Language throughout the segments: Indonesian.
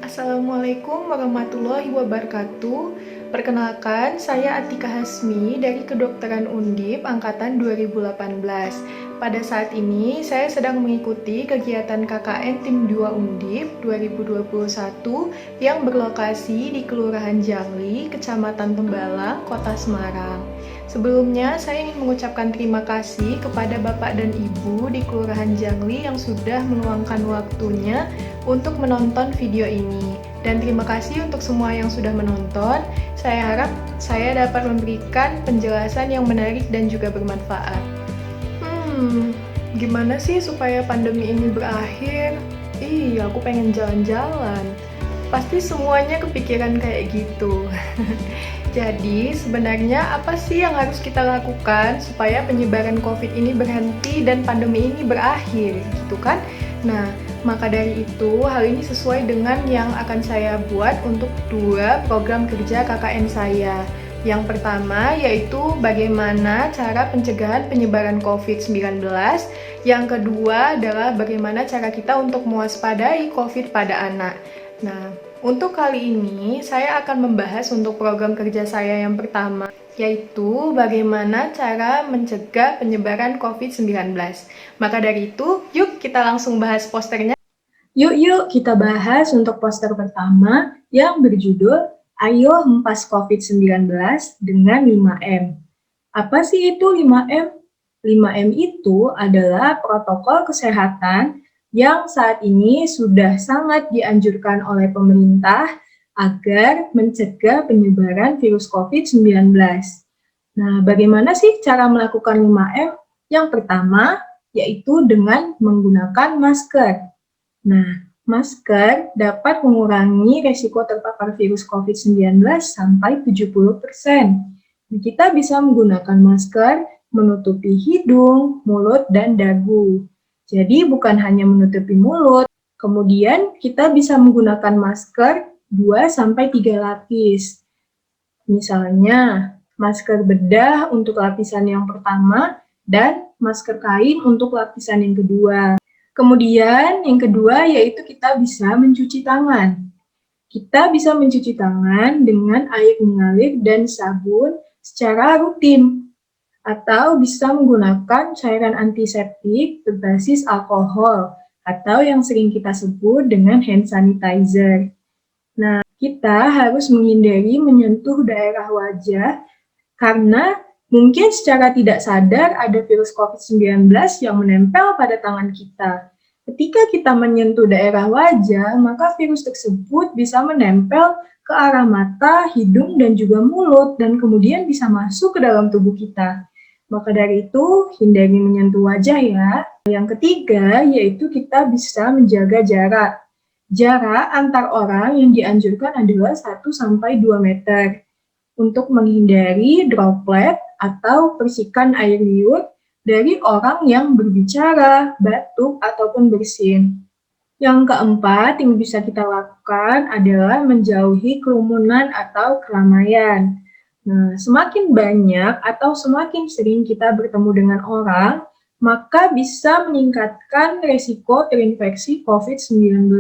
Assalamualaikum warahmatullahi wabarakatuh. Perkenalkan, saya Atika Hasmi dari Kedokteran Undip Angkatan 2018. Pada saat ini, saya sedang mengikuti kegiatan KKN Tim 2 Undip 2021 yang berlokasi di Kelurahan Jangli, Kecamatan Tembalang, Kota Semarang. Sebelumnya, saya ingin mengucapkan terima kasih kepada Bapak dan Ibu di Kelurahan Jangli yang sudah meluangkan waktunya untuk menonton video ini. Dan terima kasih untuk semua yang sudah menonton. Saya harap saya dapat memberikan penjelasan yang menarik dan juga bermanfaat. Gimana sih supaya pandemi ini berakhir? Aku pengen jalan-jalan. Pasti semuanya kepikiran kayak gitu. Jadi, sebenarnya apa sih yang harus kita lakukan supaya penyebaran COVID ini berhenti dan pandemi ini berakhir, gitu kan? Nah, maka dari itu, hal ini sesuai dengan yang akan saya buat untuk 2 program kerja KKN saya. Yang pertama yaitu bagaimana cara pencegahan penyebaran COVID-19. Yang kedua adalah bagaimana cara kita untuk mewaspadai COVID pada anak. Nah, untuk kali ini saya akan membahas untuk program kerja saya yang pertama, yaitu bagaimana cara mencegah penyebaran COVID-19. Maka dari itu, yuk kita langsung bahas posternya. Yuk kita bahas untuk poster pertama yang berjudul Ayo Hempas COVID-19 dengan 5M. Apa sih itu 5M? 5M itu adalah protokol kesehatan yang saat ini sudah sangat dianjurkan oleh pemerintah agar mencegah penyebaran virus COVID-19. Nah, bagaimana sih cara melakukan 5M? Yang pertama, yaitu dengan menggunakan masker. Nah, masker dapat mengurangi resiko terpapar virus COVID-19 sampai 70%. Nah, kita bisa menggunakan masker menutupi hidung, mulut, dan dagu. Jadi bukan hanya menutupi mulut, kemudian kita bisa menggunakan masker 2-3 lapis. Misalnya, masker bedah untuk lapisan yang pertama dan masker kain untuk lapisan yang kedua. Kemudian yang kedua yaitu kita bisa mencuci tangan. Kita bisa mencuci tangan dengan air mengalir dan sabun secara rutin, atau bisa menggunakan cairan antiseptik berbasis alkohol atau yang sering kita sebut dengan hand sanitizer. Nah, kita harus menghindari menyentuh daerah wajah karena mungkin secara tidak sadar ada virus COVID-19 yang menempel pada tangan kita. Ketika kita menyentuh daerah wajah, maka virus tersebut bisa menempel ke arah mata, hidung, dan juga mulut, dan kemudian bisa masuk ke dalam tubuh kita. Maka dari itu, hindari menyentuh wajah ya. Yang ketiga, yaitu kita bisa menjaga jarak. Jarak antar orang yang dianjurkan adalah 1-2 meter untuk menghindari droplet atau percikan air liur dari orang yang berbicara, batuk, ataupun bersin. Yang keempat yang bisa kita lakukan adalah menjauhi kerumunan atau keramaian. Nah, semakin banyak atau semakin sering kita bertemu dengan orang, maka bisa meningkatkan resiko terinfeksi COVID-19.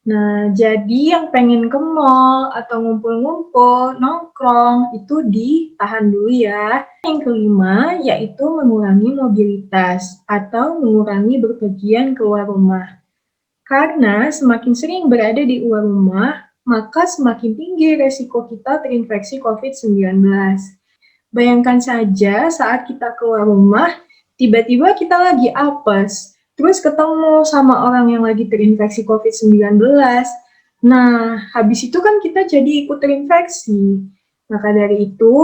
Nah, jadi yang pengen ke mall atau ngumpul-ngumpul, nongkrong, itu ditahan dulu ya. Yang kelima, yaitu mengurangi mobilitas atau mengurangi berpergian keluar rumah. Karena semakin sering berada di luar rumah, maka semakin tinggi resiko kita terinfeksi COVID-19. Bayangkan saja saat kita keluar rumah, tiba-tiba kita lagi apes, terus ketemu sama orang yang lagi terinfeksi COVID-19. Nah, habis itu kan kita jadi ikut terinfeksi. Maka dari itu,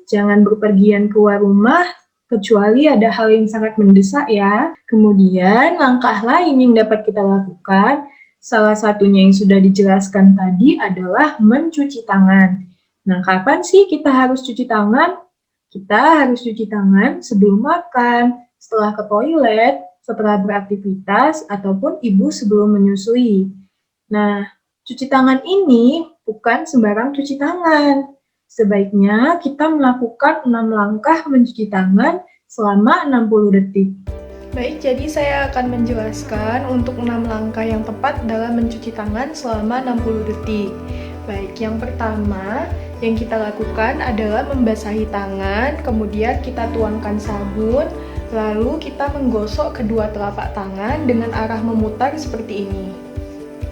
jangan berpergian keluar rumah, kecuali ada hal yang sangat mendesak ya. Kemudian, langkah lain yang dapat kita lakukan, salah satunya yang sudah dijelaskan tadi adalah mencuci tangan. Nah, kapan sih kita harus cuci tangan? Kita harus cuci tangan sebelum makan, setelah ke toilet, setelah beraktivitas, ataupun ibu sebelum menyusui. Nah, cuci tangan ini bukan sembarang cuci tangan. Sebaiknya kita melakukan 6 langkah mencuci tangan selama 60 detik. Baik, jadi saya akan menjelaskan untuk 6 langkah yang tepat dalam mencuci tangan selama 60 detik. Baik, yang pertama yang kita lakukan adalah membasahi tangan, kemudian kita tuangkan sabun, lalu kita menggosok kedua telapak tangan dengan arah memutar seperti ini,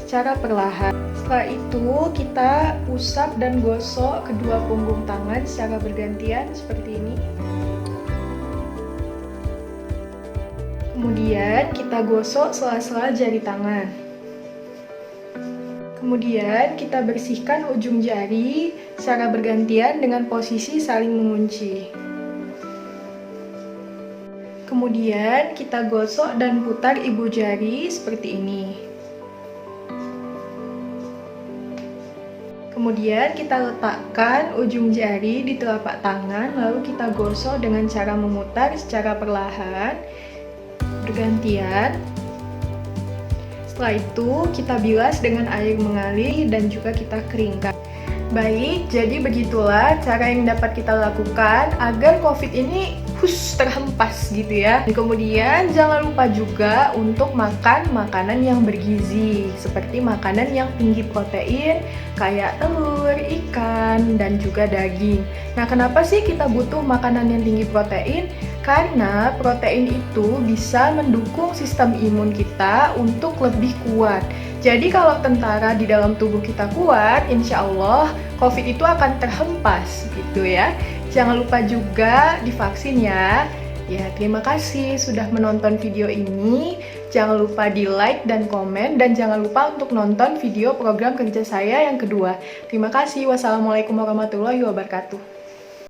secara perlahan. Setelah itu, kita usap dan gosok kedua punggung tangan secara bergantian seperti ini. Kemudian kita gosok sela-sela jari tangan. Kemudian kita bersihkan ujung jari secara bergantian dengan posisi saling mengunci. Kemudian kita gosok dan putar ibu jari seperti ini. Kemudian kita letakkan ujung jari di telapak tangan, lalu kita gosok dengan cara memutar secara perlahan bergantian. Setelah itu kita bilas dengan air mengalir dan juga kita keringkan. Baik, jadi begitulah cara yang dapat kita lakukan agar COVID ini terhempas gitu ya. Dan kemudian jangan lupa juga untuk makan makanan yang bergizi, seperti makanan yang tinggi protein kayak telur, ikan, dan juga daging. Nah, kenapa sih kita butuh makanan yang tinggi protein? Karena protein itu bisa mendukung sistem imun kita untuk lebih kuat. Jadi kalau tentara di dalam tubuh kita kuat, insya Allah COVID itu akan terhempas gitu ya. Jangan lupa juga divaksin ya. Ya, terima kasih sudah menonton video ini. Jangan lupa di like dan komen, dan jangan lupa untuk nonton video program kerja saya yang kedua. Terima kasih. Wassalamualaikum warahmatullahi wabarakatuh.